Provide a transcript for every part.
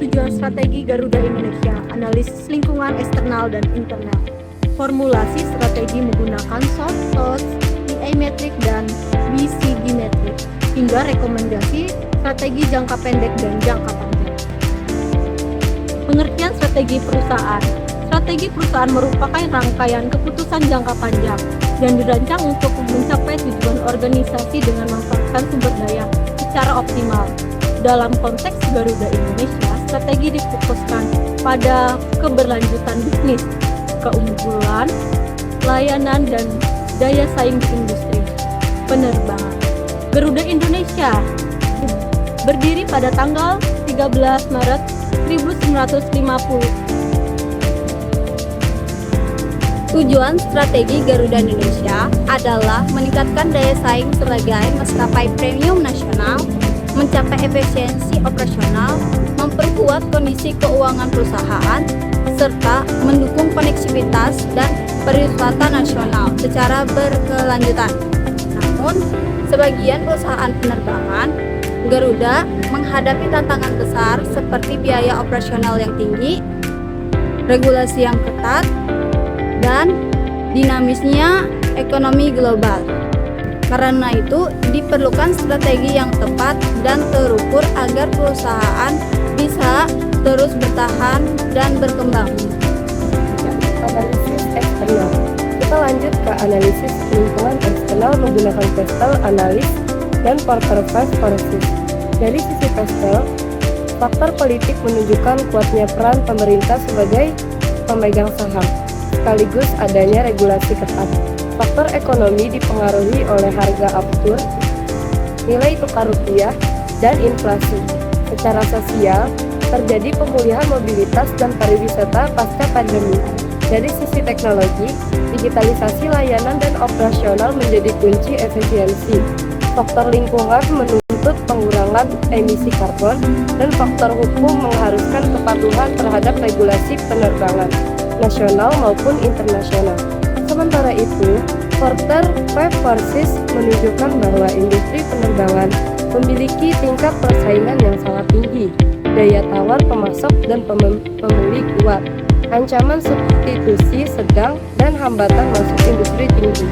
tujuan strategi Garuda Indonesia, analisis lingkungan eksternal dan internal, formulasi strategi menggunakan soft thoughts, PA metric dan BCG metric, hingga rekomendasi strategi jangka pendek dan jangka panjang. Pengertian strategi perusahaan. Strategi perusahaan merupakan rangkaian keputusan jangka panjang yang dirancang untuk mencapai tujuan organisasi dengan memanfaatkan sumber daya secara optimal. Dalam konteks Garuda Indonesia, strategi difokuskan pada keberlanjutan bisnis, keunggulan, layanan, dan daya saing di industri penerbangan. Garuda Indonesia berdiri pada tanggal 13 Maret 1950. Tujuan strategi Garuda Indonesia adalah meningkatkan daya saing sebagai maskapai premium nasional, mencapai efisiensi operasional, memperkuat kondisi keuangan perusahaan, serta mendukung koneksivitas dan pariwisata nasional secara berkelanjutan. Namun, sebagian perusahaan penerbangan, Garuda menghadapi tantangan besar seperti biaya operasional yang tinggi, regulasi yang ketat, dan dinamisnya ekonomi global. Karena itu, diperlukan strategi yang tepat dan terukur agar perusahaan bisa terus bertahan dan berkembang. Analisis eksternal. Kita lanjut ke analisis lingkungan eksternal menggunakan Pestel, analis, dan Porter 5 Forces. Dari sisi Pestel, faktor politik menunjukkan kuatnya peran pemerintah sebagai pemegang saham, sekaligus adanya regulasi ketat. Faktor ekonomi dipengaruhi oleh harga aftur, nilai tukar rupiah, dan inflasi. Secara sosial, terjadi pemulihan mobilitas dan pariwisata pasca pandemi. Dari sisi teknologi, digitalisasi layanan dan operasional menjadi kunci efisiensi. Faktor lingkungan menuntut pengurangan emisi karbon, dan faktor hukum mengharuskan kepatuhan terhadap regulasi penerbangan nasional maupun internasional. Sementara itu, Porter 5 Forces menunjukkan bahwa industri penerbangan memiliki tingkat persaingan yang sangat tinggi, daya tawar pemasok dan pembeli kuat, ancaman substitusi sedang, dan hambatan masuk industri tinggi.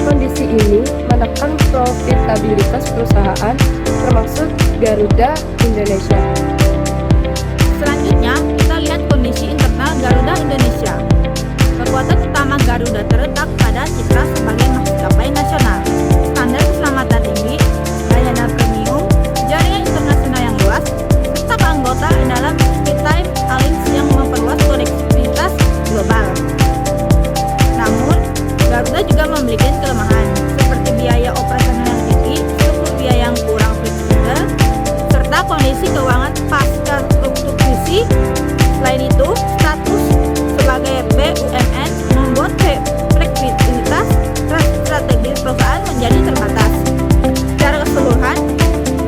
Kondisi ini menekan profitabilitas perusahaan, termasuk Garuda Indonesia. Selanjutnya, kita lihat kondisi internal Garuda Indonesia. Kekuatan utama Garuda terletak pada citra sebagai maskapai nasional, standar keselamatan tinggi, layanan premium, jaringan internasional yang luas, serta anggota dalam Maritime Alliance yang memperluas konektivitas global. Namun, Garuda juga memiliki kelemahan, seperti biaya operasional yang tinggi, struktur biaya yang kurang fleksibel, serta kondisi keuangan pasca restrukturisasi. Selain itu, status sebagai BUMN membuat fleksibilitas strategi perusahaan menjadi terbatas. Secara keseluruhan,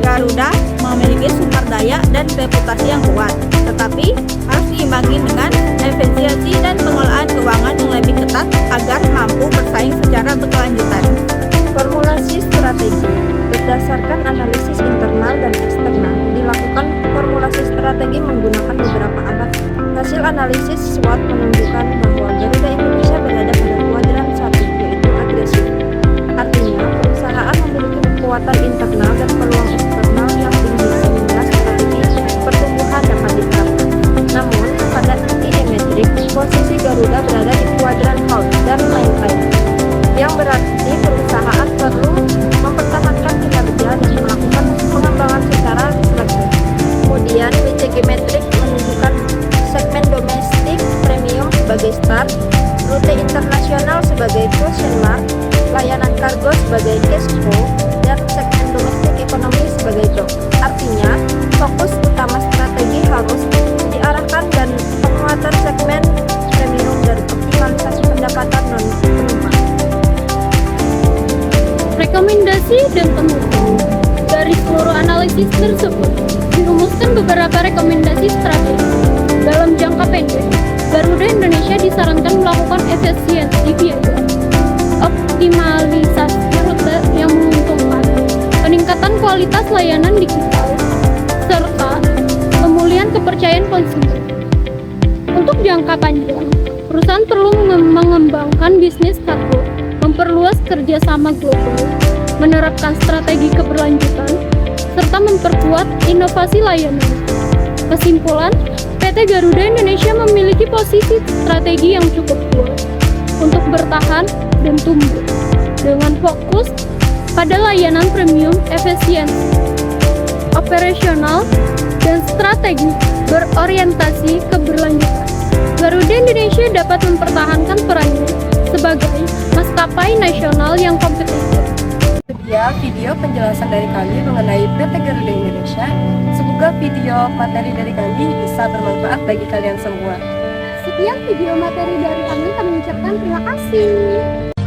Garuda memiliki sumber daya dan reputasi yang kuat, tetapi harus diimbangi dengan efisiensi dan pengelolaan keuangan yang lebih ketat agar mampu bersaing secara berkelanjutan. Formulasi strategi. Berdasarkan analisis internal dan eksternal, dilakukan formulasi strategi menggunakan beberapa alat. Hasil analisis SWOT menunjukkan bahwa Garuda Indonesia berada pada kuadran 1, yaitu agresif. Artinya, perusahaan memiliki kekuatan internal dan peluang eksternal yang tinggi sehingga strategi pertumbuhan dapat diterapkan. Namun, pada PA metric, posisi Garuda berada di kuadran halt dan lain-lain, yang berarti perusahaan perlu mempertahankan kinerja dan melakukan pengembangan secara selektif. Kemudian, BCG metric menunjukkan segmen domestik premium sebagai start, rute internasional sebagai question mark, layanan kargo sebagai cash flow, dan segmen domestik ekonomi sebagai job. Artinya, fokus utama strategi harus diarahkan dan penguatan segmen premium dan optimalisasi pendapatan non-penumpang. Rekomendasi dan penutup. Dari seluruh analisis tersebut, dirumuskan beberapa rekomendasi strategi. Dalam jangka pendek, Garuda Indonesia disarankan melakukan efisiensi biaya, optimalisasi rute yang menguntungkan, peningkatan kualitas layanan digital, serta pemulihan kepercayaan konsumen. Untuk jangka panjang, perusahaan perlu mengembangkan bisnis kargo, memperluas kerjasama global, menerapkan strategi keberlanjutan, serta memperkuat inovasi layanan. Kesimpulan, PT Garuda Indonesia memiliki posisi strategi yang cukup kuat untuk bertahan dan tumbuh dengan fokus pada layanan premium, efisiensi, operasional, dan strategi berorientasi keberlanjutan. Garuda Indonesia dapat mempertahankan perannya sebagai maskapai nasional yang kompetitif. Sekian video penjelasan dari kami mengenai PT Garuda Indonesia. Semoga video materi dari kami bisa bermanfaat bagi kalian semua. Sekian video materi dari kami ucapkan terima kasih.